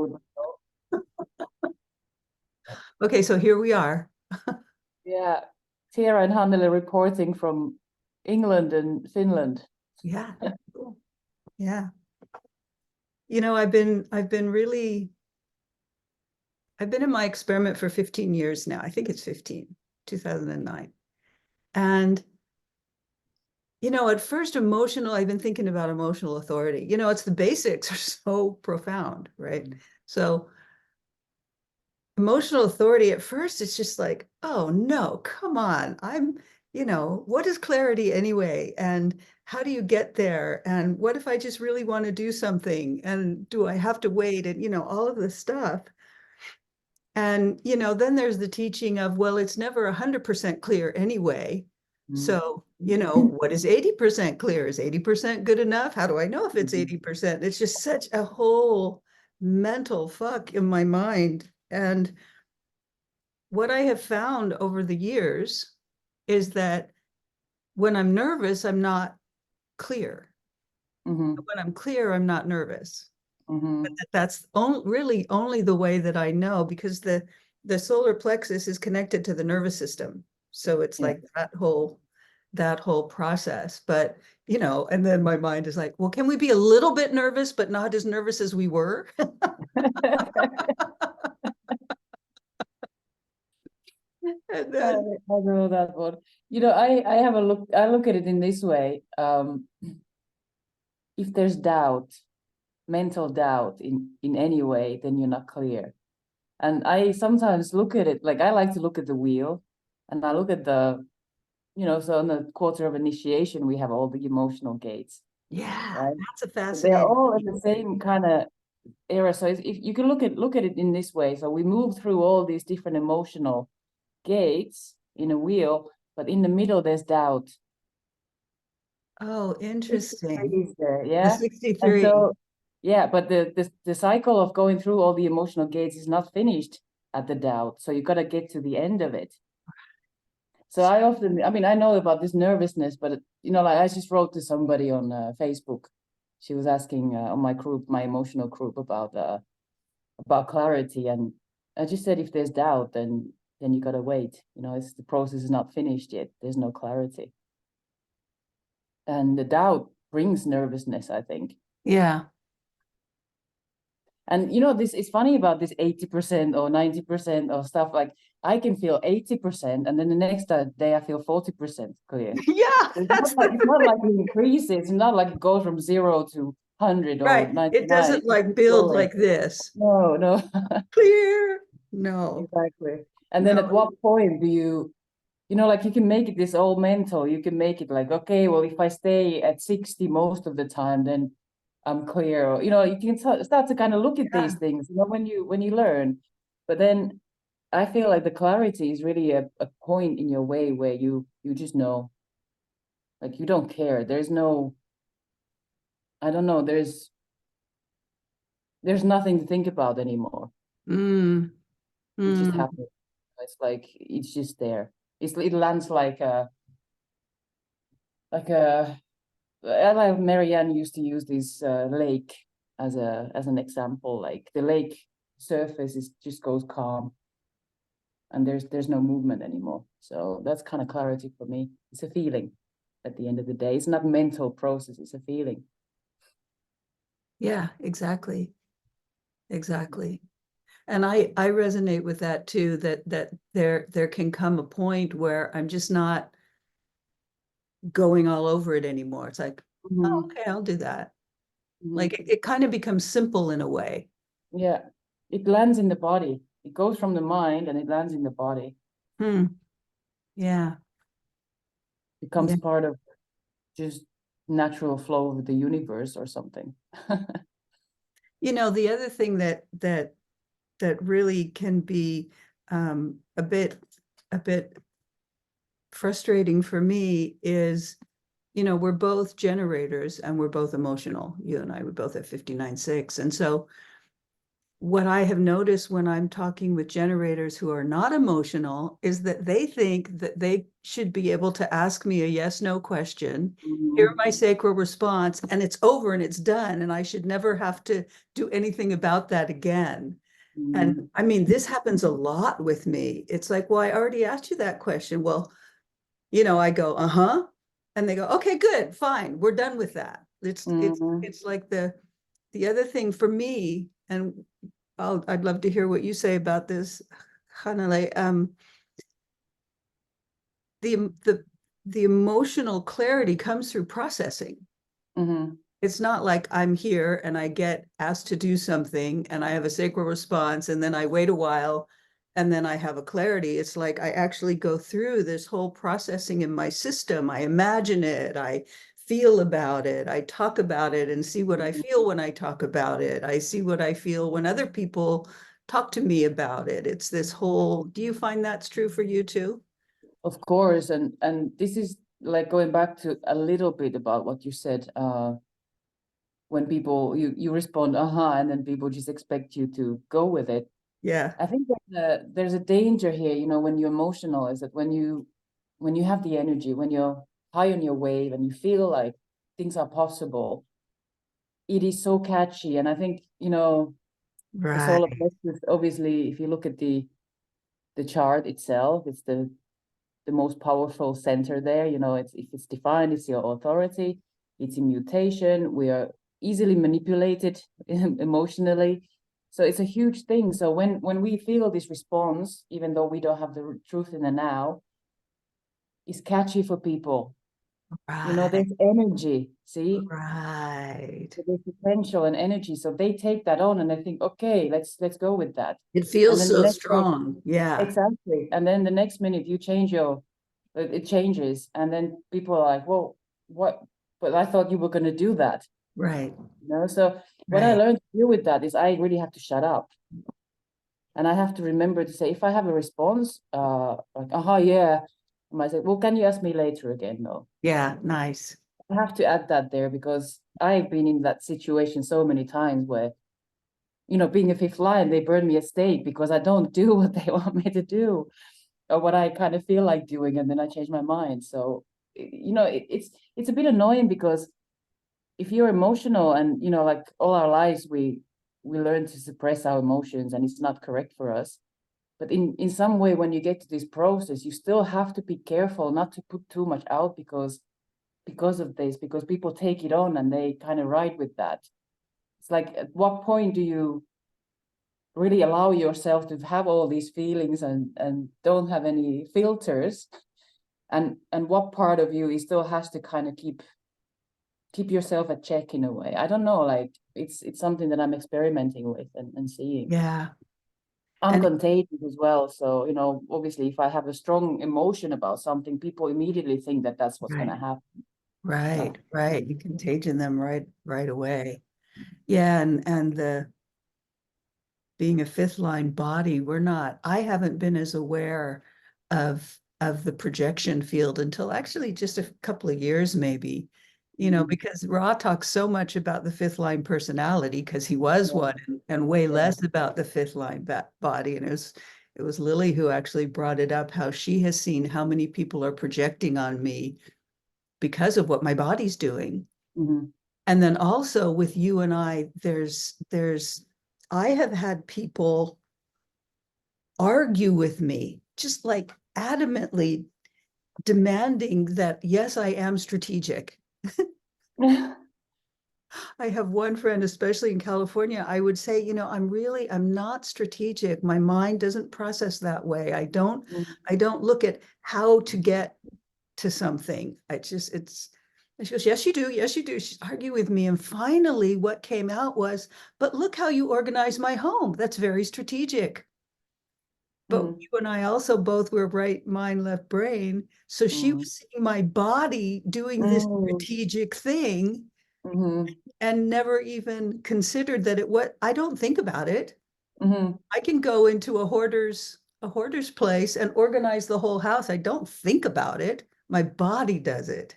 would know. Okay, so here we are. Yeah, Tiera and Hannele reporting from England and Finland. Yeah. Cool. Yeah. You know, I've been in my experiment for 15 years now. I think it's 15, 2009. And, you know, at first I've been thinking about emotional authority. You know, it's the basics are so profound, right? So emotional authority at first, it's just like, oh no, come on. What is clarity anyway? And how do you get there? And what if I just really want to do something? And do I have to wait? And, all of this stuff. And, then there's the teaching of, well, it's never 100% clear anyway. So, what is 80% clear? Is 80% good enough? How do I know if it's 80%? It's just such a whole mental fuck in my mind. And what I have found over the years is that when I'm nervous, I'm not clear. Mm-hmm. When I'm clear, I'm not nervous. Mm-hmm. But that's really only the way that I know, because the solar plexus is connected to the nervous system. So it's like that whole process. But, and then my mind is like, well, can we be a little bit nervous, but not as nervous as we were? And then, I know that one. I have a look. I look at it in this way. If there's doubt, mental doubt in any way, then you're not clear. And I sometimes look at it like I like to look at the wheel, and I look at so on the quarter of initiation, we have all the emotional gates. yeah, Right? that's a They're fascinating all in the same kind of era. So if you can look at it in this way, so we move through all these different emotional gates in a wheel, but in the middle there's doubt. Oh, interesting. Is there, The yeah? And 63. so, yeah, but the cycle of going through all the emotional gates is not finished at the doubt. So you got to get to the end of it. So I know about this nervousness, but like I just wrote to somebody on Facebook. She was asking on my group, my emotional group, about clarity, and I just said if there's doubt, then you gotta wait. The process is not finished yet. There's no clarity, and the doubt brings nervousness, I think. Yeah. And this is funny about this 80% or 90% or stuff. Like I can feel 80%, and then the next day I feel 40% clear. Yeah, It's not like it increases. It's not like it goes from 0 to 100 or right. 99. It doesn't like It's build growing. like this. No, Clear. No. exactly. And then No. at what point do like you can make it this all mental. You can make it like, okay, well, if I stay at 60 most of the time, then I'm clear. Or, you can start to kind of look at these Yeah. things, when you learn. But then I feel like the clarity is really a point in your way where you just know, like you don't care. There's no, I don't know, there's nothing to think about anymore. Mm. It just Mm. happens. It's like it's just there. It lands like a Marianne used to use this lake as an example. Like the lake surface just goes calm, and there's no movement anymore. So that's kind of clarity for me. It's a feeling at the end of the day. It's not mental process, it's a feeling. Yeah, exactly. Exactly. And I resonate with that too, that there can come a point where I'm just not going all over it anymore. It's like, oh, Mm-hmm. okay, I'll do that. Mm-hmm. Like it kind of becomes simple in a way. Yeah, it lands in the body. It goes from the mind and it lands in the body. Hmm. Yeah. Becomes Yeah. part of just natural flow of the universe or something. The other thing that really can be a bit frustrating for me is, we're both generators and we're both emotional. You and I, we both have 59.6. And so what I have noticed when I'm talking with generators who are not emotional is that they think that they should be able to ask me a yes, no question, hear Mhm. my sacral response, and it's over and it's done. And I should never have to do anything about that again. And Mhm. I mean, this happens a lot with me. It's like, well, I already asked you that question. Well, I go, uh-huh. And they go, okay, good, fine, we're done with that. It's it's Mhm. it's like the other thing for me, and I'd love to hear what you say about this, Hannele. The the the emotional clarity comes through processing. Mhm. It's not like I'm here and I get asked to do something and I have a sacral response and then I wait a while and then I have a clarity. It's like I actually go through this whole processing in my system. I imagine it, I feel about it, I talk about it and see what I Mhm. feel when I talk about it. I see what I feel when other people talk to me about it. It's this whole, do you find that's true for you too? Of course, and this is like going back to a little bit about what you said. When people you respond, and then people just expect you to go with it. Yeah. I think there's a danger here, when you're emotional, is that when you have the energy, when you're high on your wave and you feel like things are possible, it is so catchy. And I think, the solar Right. plexus, obviously, if you look at the chart itself, it's the most powerful center there. It's if it's defined, it's your authority, it's in mutation. We are easily manipulated emotionally. So it's a huge thing. So when we feel this response, even though we don't have the truth in the now, it's catchy for people. Right. There's energy. See, Right. there's potential and energy. So they take that on and they think, okay, let's go with that. It And feels then the so next day, strong. Yeah. exactly. And then the next minute you change it changes. And then people are like, well, what? But I thought you were going to do that. Right. So what I Right. learned to do with that is I really have to shut up. And I have to remember to say, if I have a response, like, yeah, I might say, well, can you ask me later again? No. Yeah. Nice. I have to add that there because I've been in that situation so many times where, being a fifth line, they burn me at stake because I don't do what they want me to do or what I kind of feel like doing, and then I change my mind. So, it's a bit annoying because if you're emotional and like all our lives we learn to suppress our emotions and it's not correct for us. But in some way, when you get to this process, you still have to be careful not to put too much out because of this, because people take it on and they kind of ride with that. It's like, at what point do you really allow yourself to have all these feelings and don't have any filters, and what part of you still has to kind of keep yourself at check in a way? I don't know, like it's something that I'm experimenting with and seeing. Yeah. I'm And contagious as well, so obviously if I have a strong emotion about something, people immediately think that that's what's going right. to happen. Right. Right. You contagion them right away. Yeah. And the being a fifth line body, I haven't been as aware of the projection field until actually just a couple of years, maybe, Mhm. because Ra talks so much about the fifth line personality because he was Yeah, one, and way yeah. less about the fifth line body. And it was Lily who actually brought it up, how she has seen how many people are projecting on me because of what my body's doing. Mhm. And then also with you and I, I have had people argue with me, just like adamantly demanding that, yes, I am strategic. I have one friend, especially in California, I would say, I'm not strategic. My mind doesn't process that way. I don't look at how to get to something. And she goes, yes, you do. Yes, you do. She's arguing with me. And finally, what came out was, but look how you organize my home. That's very strategic. But Mhm. you and I also both were right mind, left brain. So she Mhm. was seeing my body doing this Mhm. strategic thing Mhm. and never even considered that I don't think about it. Mhm. I can go into a hoarder's place and organize the whole house. I don't think about it. My body does it.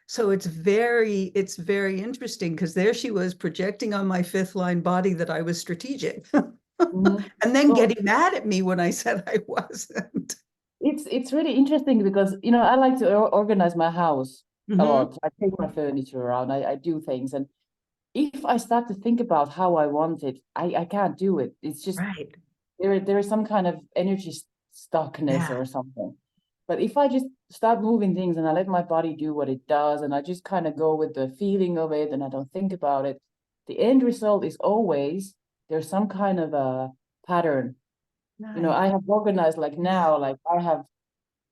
So it's very interesting because there she was projecting on my fifth line body that I was strategic. Mhm. And then Well, getting mad at me when I said I wasn't. it's really interesting because, you know, I like to organize my house a Hmm. lot. I take my furniture around, I do things. And if I start to think about how I want it, I can't do it. It's just Right. there is some kind of energy stuckness Yeah. or something. But if I just start moving things and I let my body do what it does and I just kind of go with the feeling of it and I don't think about it, the end result is always there's some kind of a pattern. You know, Nice. I have organized like Yeah. now, like I have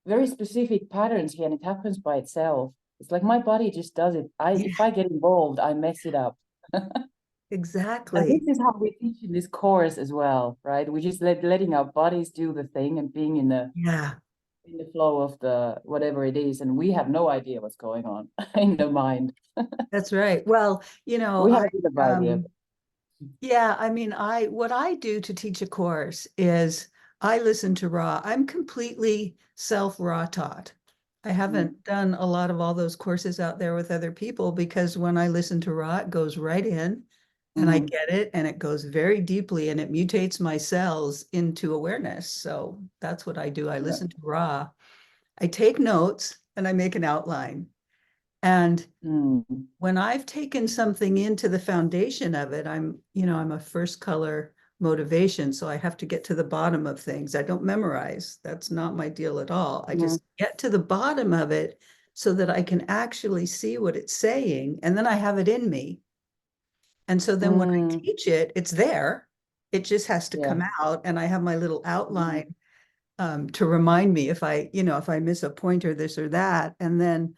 very specific patterns here and it happens by itself. It's like my body just does it. Yeah, If I get involved, I mess it up. And exactly. this is how we teach in this course as well, right? We just letting our bodies do the thing and being Yeah, in the flow of the whatever it is, and we have no idea what's going on in the mind. that's right. Well, We have a bit of idea. yeah, I mean, what I do to teach a course is I listen to Ra. I'm completely self-Ra taught. I Mm, haven't done a lot of all those courses out there with other people because when I listen to Ra, it goes right in and I mm, get it and it goes very deeply and it mutates my cells into awareness. So that's what I do. I yeah. listen to Ra. I take notes and I make an outline. And Mm, when I've taken something into the foundation of it, I'm a first color motivation. So I have to get to the bottom of things. I don't memorize. That's not my deal at all. I mm, just get to the bottom of it so that I can actually see what it's saying. And then I have it in me. And so then when I mm, teach it, it's there. It just has to yeah. come out. And I have my little Mm, outline to remind me if I miss a point or this or that. And then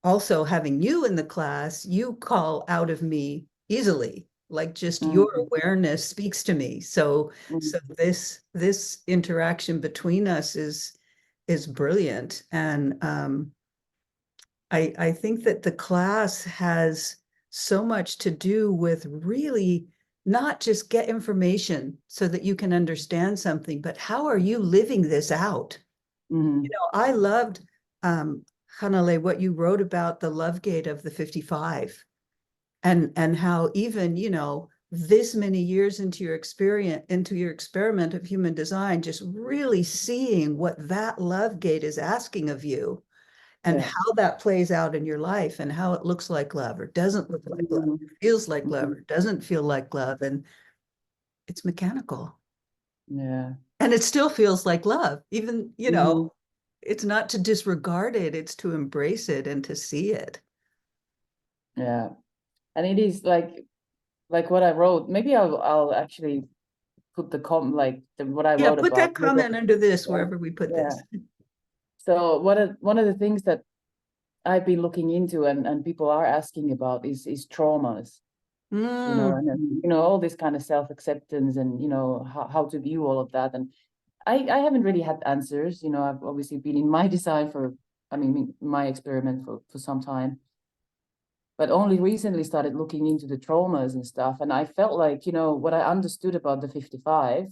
also having you in the class, you call out of me easily. Like just your mm, awareness speaks to me. So mm, this interaction between us is brilliant. And I think that the class has so much to do with really not just get information so that you can understand something, but how are you living this out? mm, I loved, um, Hannele, what you wrote about the love gate of the 55 and how even, this many years into your experience, into your experiment of human design, just really seeing what that love gate is asking of you and yeah. how that plays out in your life and how it looks like love or doesn't look like love, Mm, feels like love mm, or doesn't feel like love. And it's mechanical. yeah. And it still feels like love, even, Mm, it's not to disregard it, it's to embrace it and to see it. yeah. And it is like what I wrote. Maybe I'll actually put the like what I Yeah, wrote put about. that comment under this, Yeah. wherever we put Yeah. this. So one of the things that I've been looking into and people are asking about is traumas, you know, Mm, and you know, all this kind of self-acceptance and, you know, how to view all of that. And I haven't really had answers, you know, I've obviously been in my design for, I mean, my experiment for some time, but only recently started looking into the traumas and stuff. And I felt like, you know, what I understood about the 55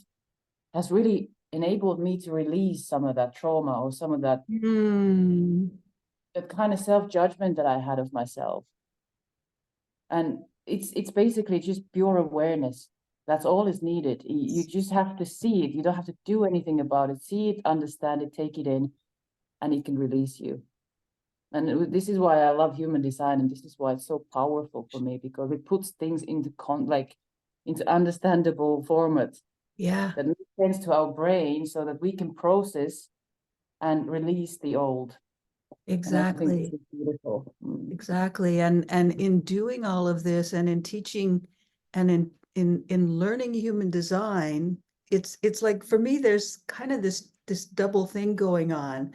has really enabled me to release some of that trauma or some of mm, that kind of self-judgment that I had of myself. And it's basically just pure awareness. That's all is needed. You just have to see it. You don't have to do anything about it. See it, understand it, take it in, and it can release you. And this is why I love human design, and this is why it's so powerful for me because it puts things into into understandable formats yeah, that make sense to our brain, so that we can process and release the old. And I think this exactly. is beautiful. Exactly. And in doing all of this and in teaching and in learning human design, it's like for me, there's kind of this double thing going on.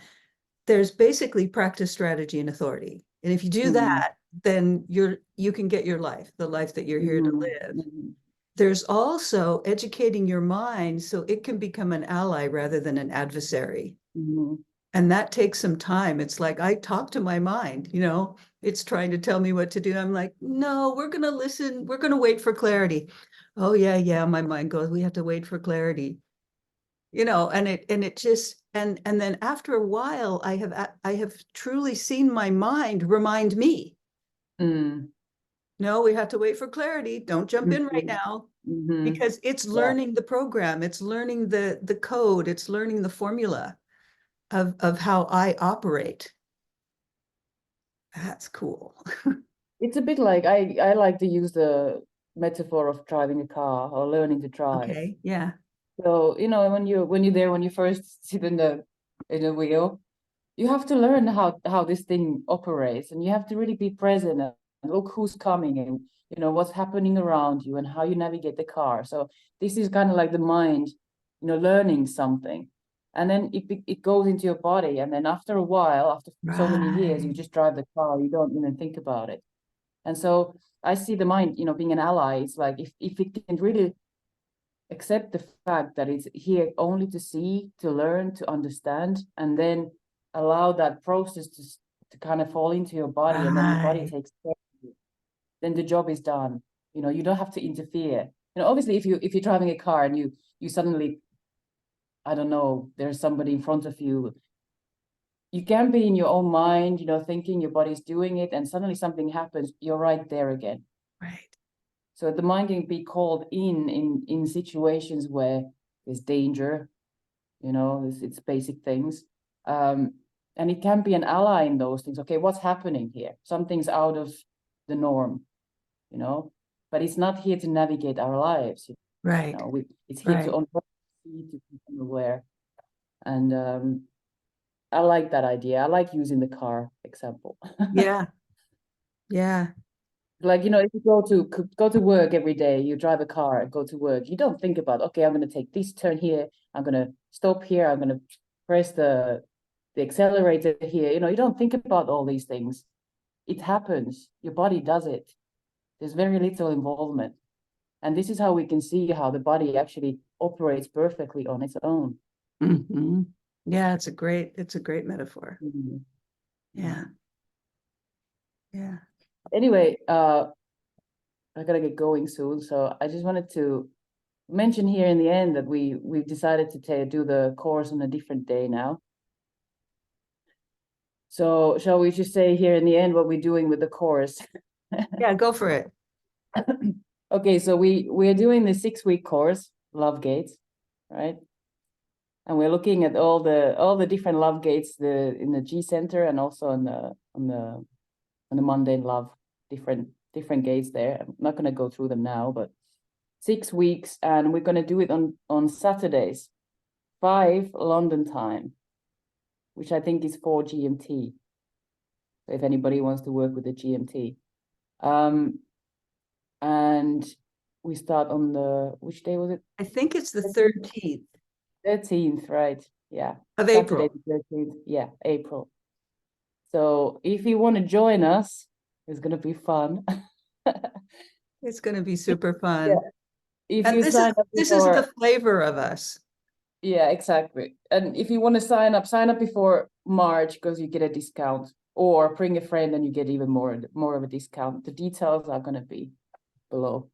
There's basically practice, strategy, and authority. And if you do Mm, that, then you can get your life, the life that you're here to mm, live. mm, There's also educating your mind so it can become an ally rather than an adversary. mm, And that takes some time. It's like I talk to my mind, it's trying to tell me what to do. I'm like, no, we're going to listen. We're going to wait for clarity. Oh, yeah, yeah. My mind goes, we have to wait for clarity, and it just, and then after a while, I have truly seen my mind remind me, mm, no, we have to wait for clarity. Don't jump in right mm, now. Mhm. because it's learning the program, it's learning the code, it's learning the formula of how I operate. That's cool. It's a bit like I like to use the metaphor of driving a car or learning to drive. Okay, yeah. So, you know, when you're there, when you first sit in the wheel, you have to learn how this thing operates, and you have to really be present and look who's coming and, you know, what's happening around you and how you navigate the car. So this is kind of like the mind, you know, learning something. And then it goes into your body. And then after a while, after so many years, you Right. just drive the car, you don't even think about it. And so I see the mind, you know, being an ally. It's like if it can really accept the fact that it's here only to see, to learn, to understand, and then allow that process to kind of fall into your body, and then your body Right. takes care of you, then the job is done. You know, you don't have to interfere. You know, obviously if you're driving a car and you suddenly, I don't know, there's somebody in front of you, you can be in your own mind, you know, thinking your body's doing it, and suddenly something happens, you're right there again. Right. So the mind can be called in situations where there's danger, you know, it's basic things. And it can be an ally in those things. Okay, what's happening here? Something's out of the norm, you know, but it's not here to navigate our lives. You Right. know, it's here to see, to become aware. And I like that idea. I like using the car example. Yeah. Yeah. Like, you know, if you go to work every day, you drive a car and go to work, you don't think about, okay, I'm going to take this turn here, I'm going to stop here, I'm going to press the accelerator here. You know, you don't think about all these things. It happens. Your body does it. There's very little involvement. And this is how we can see how the body actually operates perfectly on its own. Hmm. Yeah, it's a great metaphor. Mhm. Yeah. Yeah. Anyway, I gotta get going soon, so I just wanted to mention here in the end that we've decided to do the course on a different day now. So shall we just say here in the end what we're doing with the course? Yeah, go for it. Okay, so we're doing the 6-week course, Love Gates, right? And we're looking at all the different love gates in the G center and also on the mundane love, different gates there. I'm not gonna go through them now, but 6 weeks, and we're gonna do it on Saturdays, 5 London time, which I think is 4 GMT. If anybody wants to work with the GMT. And we start on which day was it? I think it's the 13th 13th, right? Yeah. of Saturday April. the 13th. Yeah, April. So if you want to join us, it's gonna be fun. It's going to be super Yeah. fun. If And you sign up this is the before, flavor of us. yeah, exactly. And if you want to sign up before March because you get a discount, or bring a friend and you get even more of a discount. The details are gonna be below.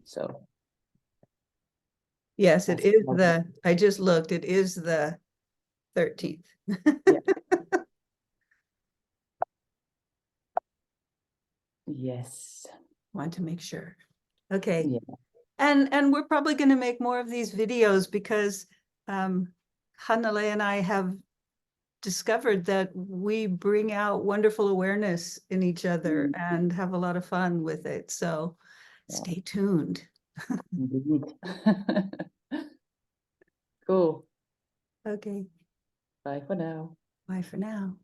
So Yes, it that's is lovely. I just looked, it is the 13th. Yeah. Yes. Want to make sure. Okay. Yeah. And we're probably going to make more of these videos because Hannele and I have discovered that we bring out wonderful awareness in each other and have a lot of fun with it. So Yeah. stay tuned. Indeed. Cool. Okay. Bye for now. Bye for now.